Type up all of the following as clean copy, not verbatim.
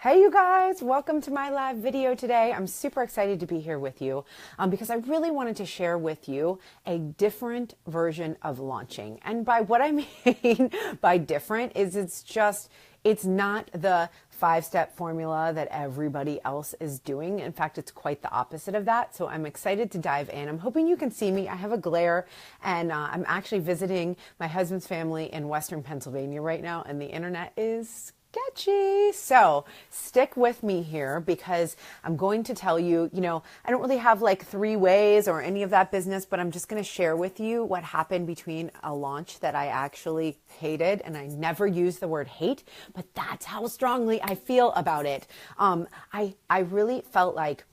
Hey you guys, welcome to my live video today. I'm super excited to be here with you because I really wanted to share with you a different version of launching. And by what I mean by different is it's not the 5-step formula that everybody else is doing. In fact, it's quite the opposite of that. So I'm excited to dive in. I'm hoping you can see me. I have a glare and I'm actually visiting my husband's family in Western Pennsylvania right now, and the internet is sketchy. So stick with me here because I'm going to tell you, I don't really have like 3 ways or any of that business, but I'm just going to share with you what happened between a launch that I actually hated. And I never use the word hate, but that's how strongly I feel about it. I really felt like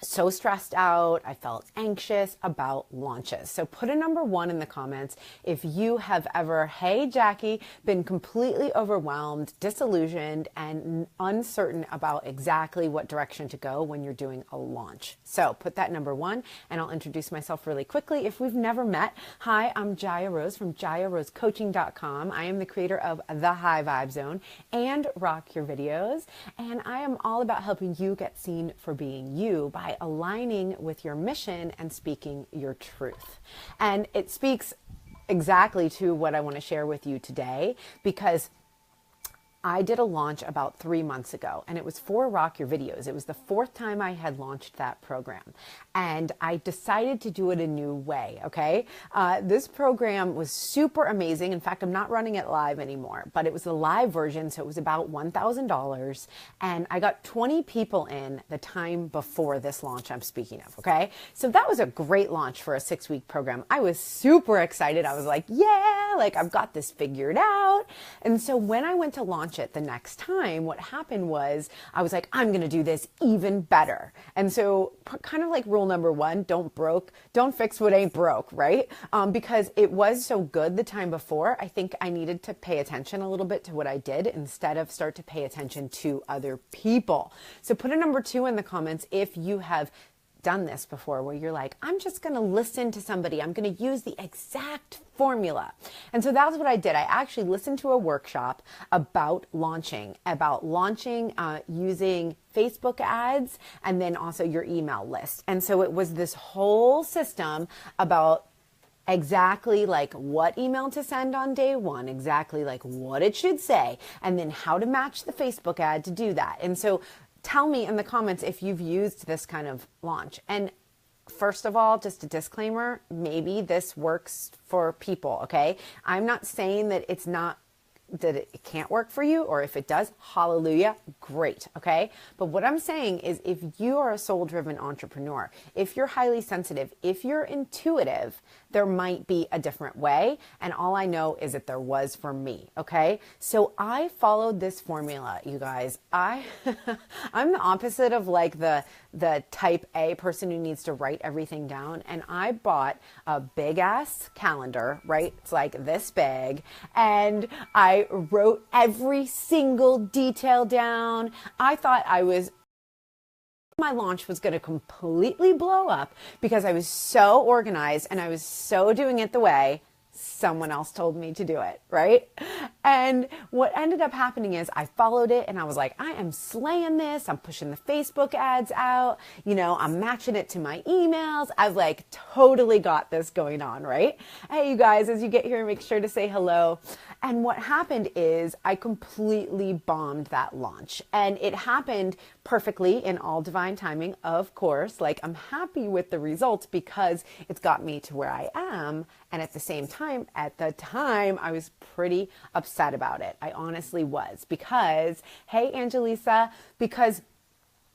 so stressed out. I felt anxious about launches. So put a number 1 in the comments if you have ever, hey Jackie, been completely overwhelmed, disillusioned, and uncertain about exactly what direction to go when you're doing a launch. So put that number 1, and I'll introduce myself really quickly. If we've never met, hi, I'm Jaya Rose from JayaRoseCoaching.com. I am the creator of The High Vibe Zone and Rock Your Videos, and I am all about helping you get seen for being you by aligning with your mission and speaking your truth. And it speaks exactly to what I want to share with you today, because I did a launch about 3 months ago, and it was for Rock Your Videos. It was the 4th time I had launched that program, and I decided to do it a new way, okay? This program was super amazing. In fact, I'm not running it live anymore, but it was the live version, so it was about $1,000, and I got 20 people in the time before this launch I'm speaking of, okay? So that was a great launch for a 6-week program. I was super excited. I was like, yeah, like I've got this figured out. And so when I went to launch it the next time, what happened was I was like, I'm going to do this even better. And so kind of like rule number 1, don't fix what ain't broke, right? Because it was so good the time before, I think I needed to pay attention a little bit to what I did instead of start to pay attention to other people. So put a number 2 in the comments if you have done this before, where you're like, I'm just going to listen to somebody. I'm going to use the exact formula. And so that's what I did. I actually listened to a workshop about launching using Facebook ads and then also your email list. And so it was this whole system about exactly like what email to send on day 1, exactly like what it should say, and then how to match the Facebook ad to do that. And so tell me in the comments if you've used this kind of launch. And first of all, just a disclaimer, maybe this works for people, okay? I'm not saying that it can't work for you, or if it does, hallelujah, great, okay? But what I'm saying is if you are a soul-driven entrepreneur, if you're highly sensitive, if you're intuitive, there might be a different way, and all I know is that there was for me, okay? So I followed this formula, you guys. I'm the opposite of like the type A person who needs to write everything down, and I bought a big-ass calendar, right? It's like this big, and I wrote every single detail down. I thought my launch was going to completely blow up because I was so organized and I was so doing it the way someone else told me to do it, right? And what ended up happening is I followed it and I was like, I am slaying this. I'm pushing the Facebook ads out. I'm matching it to my emails. I've like totally got this going on, right? Hey, you guys, as you get here, make sure to say hello. And what happened is I completely bombed that launch, and it happened perfectly in all divine timing, of course. Like, I'm happy with the results because it's got me to where I am. And at the same time, at the time, I was pretty upset about it. I honestly was, because, hey, Angelisa, because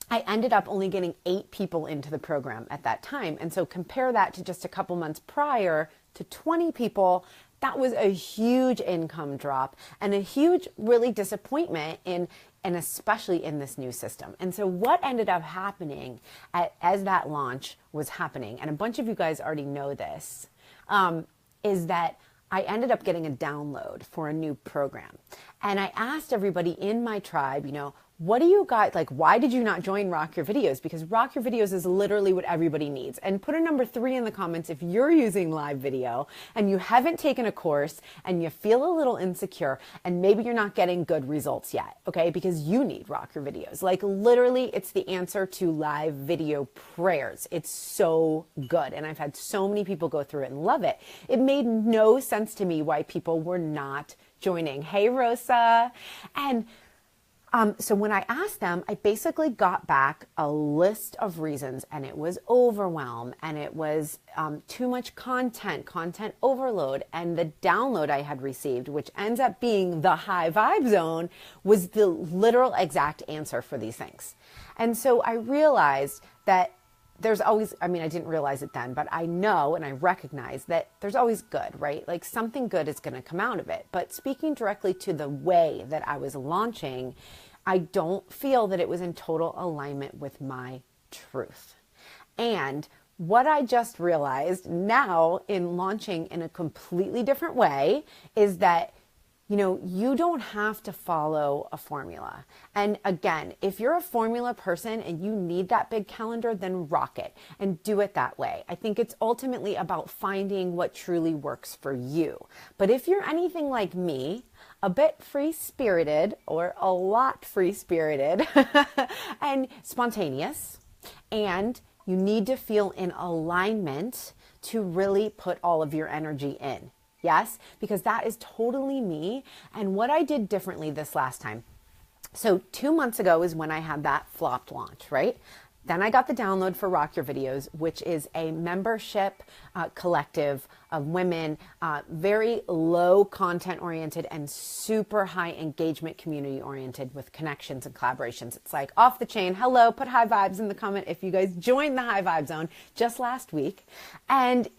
I ended up only getting 8 people into the program at that time. And so compare that to just a couple months prior to 20 people. That was a huge income drop and a huge, really disappointment and especially in this new system. And so what ended up happening as that launch was happening, and a bunch of you guys already know this, is that I ended up getting a download for a new program. And I asked everybody in my tribe, what do you guys like? Why did you not join Rock Your Videos? Because Rock Your Videos is literally what everybody needs. And put a number 3 in the comments if you're using live video and you haven't taken a course and you feel a little insecure and maybe you're not getting good results yet, okay? Because you need Rock Your Videos. Like literally, it's the answer to live video prayers. It's so good. And I've had so many people go through it and love it. It made no sense to me why people were not joining. Hey, Rosa. And so when I asked them, I basically got back a list of reasons, and it was overwhelm, and it was too much content overload, and the download I had received, which ends up being the high vibe zone, was the literal exact answer for these things. And so I realized that there's always, I didn't realize it then, but I know and I recognize that there's always good, right? Like something good is going to come out of it. But speaking directly to the way that I was launching, I don't feel that it was in total alignment with my truth. And what I just realized now in launching in a completely different way is that you don't have to follow a formula. And again, if you're a formula person and you need that big calendar, then rock it and do it that way. I think it's ultimately about finding what truly works for you. But if you're anything like me, a bit free-spirited or a lot free-spirited and spontaneous, and you need to feel in alignment to really put all of your energy in. Yes, because that is totally me. And what I did differently this last time. So 2 months ago is when I had that flopped launch, right? Then I got the download for Rock Your Videos, which is a membership collective of women, very low content oriented and super high engagement community oriented with connections and collaborations. It's like off the chain. Hello, put high vibes in the comment if you guys joined the high vibe zone just last week. And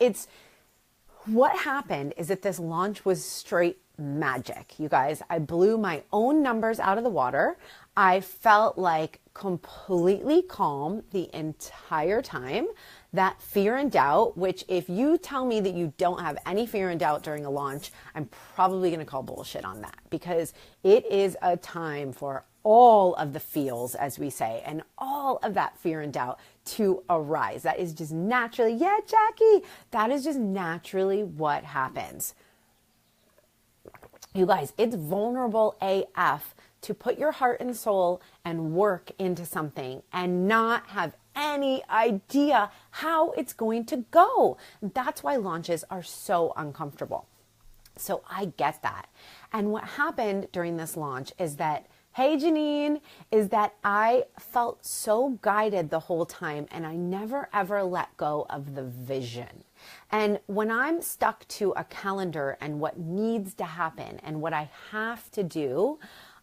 what happened is that this launch was straight magic. You guys, I blew my own numbers out of the water. I felt like completely calm the entire time. That fear and doubt, which if you tell me that you don't have any fear and doubt during a launch, I'm probably going to call bullshit on that, because it is a time for all of the feels, as we say, and all of that fear and doubt to arise. That is just naturally, yeah, Jackie, that is just naturally what happens. You guys, it's vulnerable AF to put your heart and soul and work into something and not have any idea how it's going to go. That's why launches are so uncomfortable. So I get that. And what happened during this launch is that, hey Janine, is that I felt so guided the whole time, and I never ever let go of the vision. And when I'm stuck to a calendar and what needs to happen and what I have to do,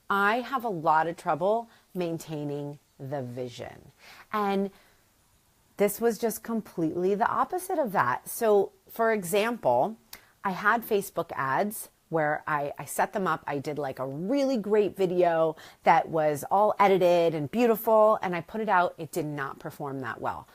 I have a lot of trouble maintaining the vision. And this was just completely the opposite of that. So for example, I had Facebook ads where I set them up. I did like a really great video that was all edited and beautiful, and I put it out. It did not perform that well.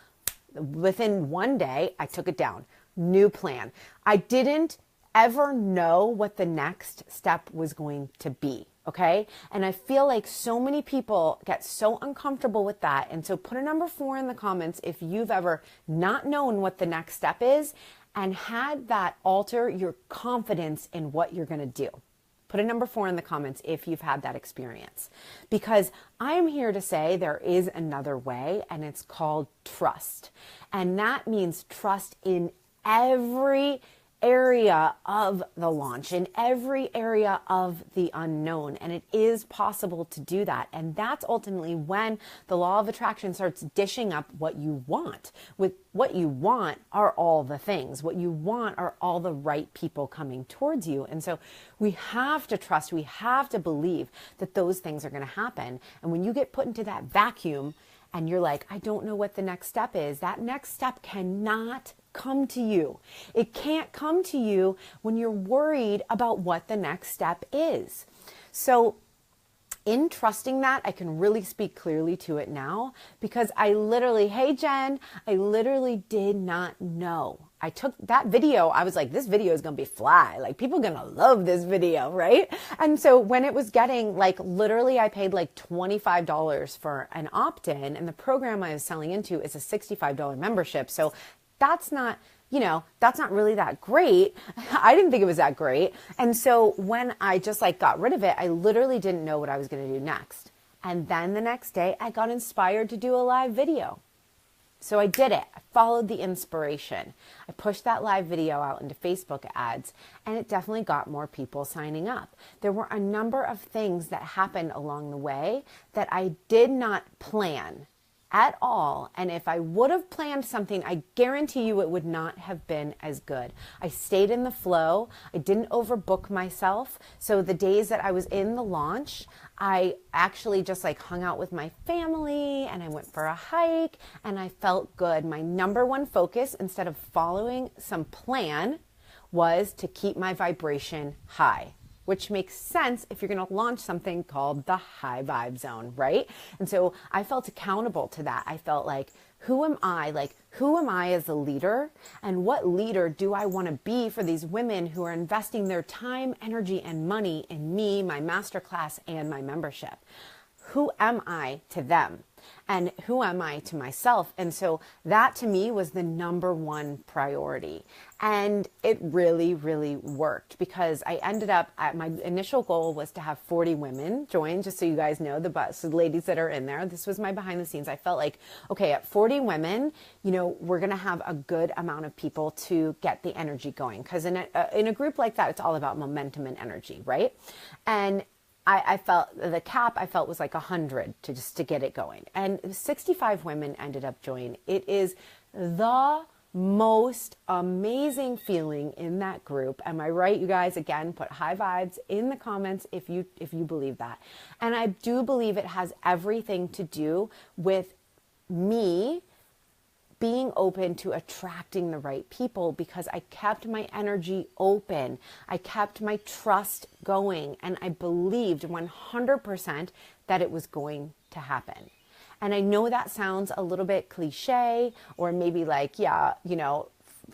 Within one day, I took it down. New plan. I didn't ever know what the next step was going to be. Okay. And I feel like so many people get so uncomfortable with that. And so put a number 4 in the comments if you've ever not known what the next step is and had that alter your confidence in what you're going to do. Put a number 4 in the comments if you've had that experience, because I am here to say there is another way, and it's called trust. And that means trust in every area of the launch, in every area of the unknown. And it is possible to do that. And that's ultimately when the law of attraction starts dishing up what you want. With what you want are all the things. What you want are all the right people coming towards you. And so we have to trust, we have to believe that those things are going to happen. And when you get put into that vacuum and you're like, I don't know what the next step is, that next step cannot come to you. It can't come to you when you're worried about what the next step is. So in trusting that, I can really speak clearly to it now, because I literally, hey Jen, I literally did not know. I took that video. I was like, this video is going to be fly. Like, people are going to love this video, right? And so when it was getting like, literally I paid like $25 for an opt-in, and the program I was selling into is a $65 membership. So that's not, that's not really that great. I didn't think it was that great. And so when I just like got rid of it, I literally didn't know what I was going to do next. And then the next day I got inspired to do a live video. So I did it. I followed the inspiration. I pushed that live video out into Facebook ads, and it definitely got more people signing up. There were a number of things that happened along the way that I did not plan at all. And if I would have planned something, I guarantee you it would not have been as good. I stayed in the flow. I didn't overbook myself. So the days that I was in the launch, I actually just like hung out with my family, and I went for a hike, and I felt good. My number one focus, instead of following some plan, was to keep my vibration high, which makes sense if you're going to launch something called the high vibe zone, right? And so I felt accountable to that. I felt like, who am I? Like, who am I as a leader? And what leader do I want to be for these women who are investing their time, energy, and money in me, my masterclass, and my membership? Who am I to them? And who am I to myself? And so that to me was the number one priority. And it really, really worked, because I ended up at my initial goal was to have 40 women join. Just so you guys know, the ladies that are in there, this was my behind the scenes. I felt like, okay, at 40 women, we're going to have a good amount of people to get the energy going. Because in a group like that, it's all about momentum and energy, right? And I felt the cap I felt was like 100 to get it going. And 65 women ended up joining. It is the most amazing feeling in that group. Am I right, you guys? Again, put high vibes in the comments if you believe that. And I do believe it has everything to do with me being open to attracting the right people, because I kept my energy open. I kept my trust going, and I believed 100% that it was going to happen. And I know that sounds a little bit cliche, or maybe like,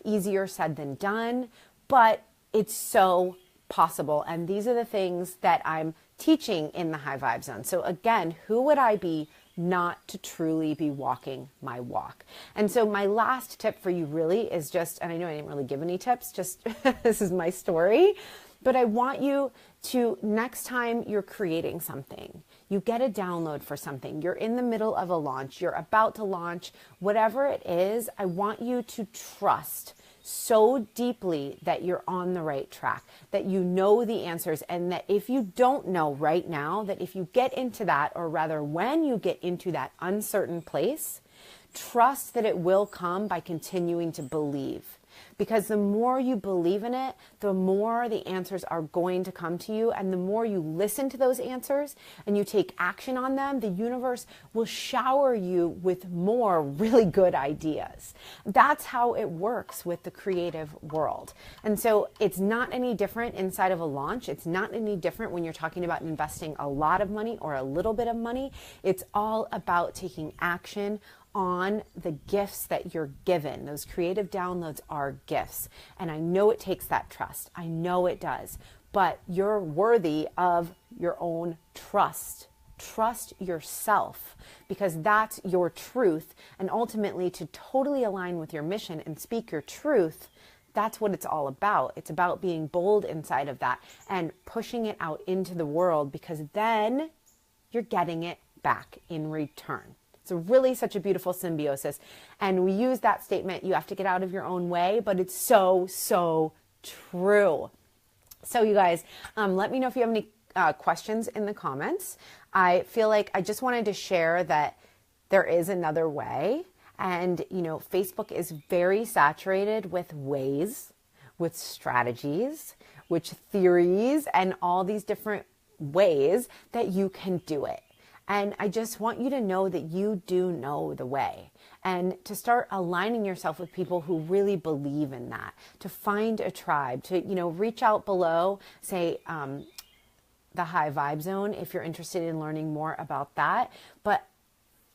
easier said than done, but it's so possible. And these are the things that I'm teaching in the high vibe zone. So again, who would I be not to truly be walking my walk? And so my last tip for you really is just, and I know I didn't really give any tips, just this is my story, but I want you to, next time you're creating something, you get a download for something, you're in the middle of a launch, you're about to launch, whatever it is, I want you to trust so deeply that you're on the right track, that you know the answers, and that if you don't know right now, that if you get into that, or rather when you get into that uncertain place, trust that it will come by continuing to believe. Because the more you believe in it, the more the answers are going to come to you. And the more you listen to those answers and you take action on them, the universe will shower you with more really good ideas. That's how it works with the creative world. And so it's not any different inside of a launch. It's not any different when you're talking about investing a lot of money or a little bit of money. It's all about taking action on the gifts that you're given. Those creative downloads are gifts. And I know it takes that trust. I know it does. But you're worthy of your own trust. Trust yourself, because that's your truth. And ultimately, to totally align with your mission and speak your truth, that's what it's all about. It's about being bold inside of that and pushing it out into the world, because then you're getting it back in return. It's really such a beautiful symbiosis. And we use that statement, you have to get out of your own way, but it's so, so true. So you guys, let me know if you have any questions in the comments. I feel like I just wanted to share that there is another way. And, Facebook is very saturated with ways, with strategies, with theories, and all these different ways that you can do it. And I just want you to know that you do know the way, and to start aligning yourself with people who really believe in that, to find a tribe, to, reach out below, say, the high vibe zone, if you're interested in learning more about that. But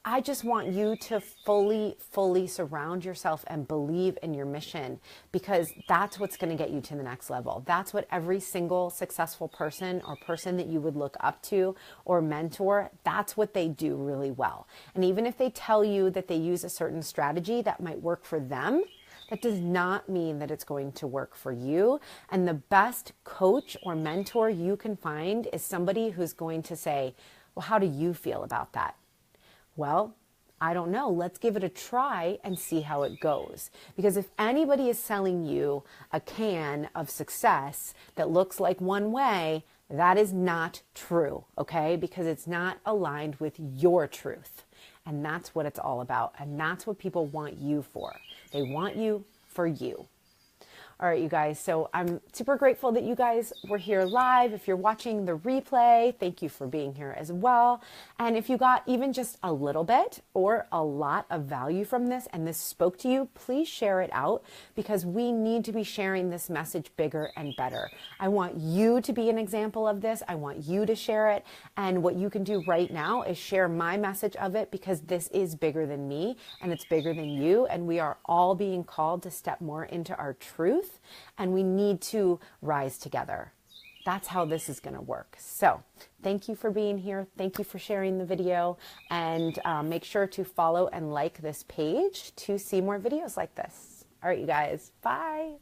I just want you to fully surround yourself and believe in your mission, because that's what's going to get you to the next level. That's what every single successful person or person that you would look up to or mentor, that's what they do really well. And even if they tell you that they use a certain strategy that might work for them, that does not mean that it's going to work for you. And the best coach or mentor you can find is somebody who's going to say, well, how do you feel about that? Well, I don't know. Let's give it a try and see how it goes. Because if anybody is selling you a can of success that looks like one way, that is not true, okay? Because it's not aligned with your truth. And that's what it's all about. And that's what people want you for. They want you for you. All right, you guys. So I'm super grateful that you guys were here live. If you're watching the replay, thank you for being here as well. And if you got even just a little bit or a lot of value from this and this spoke to you, please share it out, because we need to be sharing this message bigger and better. I want you to be an example of this. I want you to share it. And what you can do right now is share my message of it, because this is bigger than me and it's bigger than you. And we are all being called to step more into our truth. And we need to rise together. That's how this is going to work. So thank you for being here. Thank you for sharing the video. And make sure to follow and like this page to see more videos like this. All right, you guys. Bye.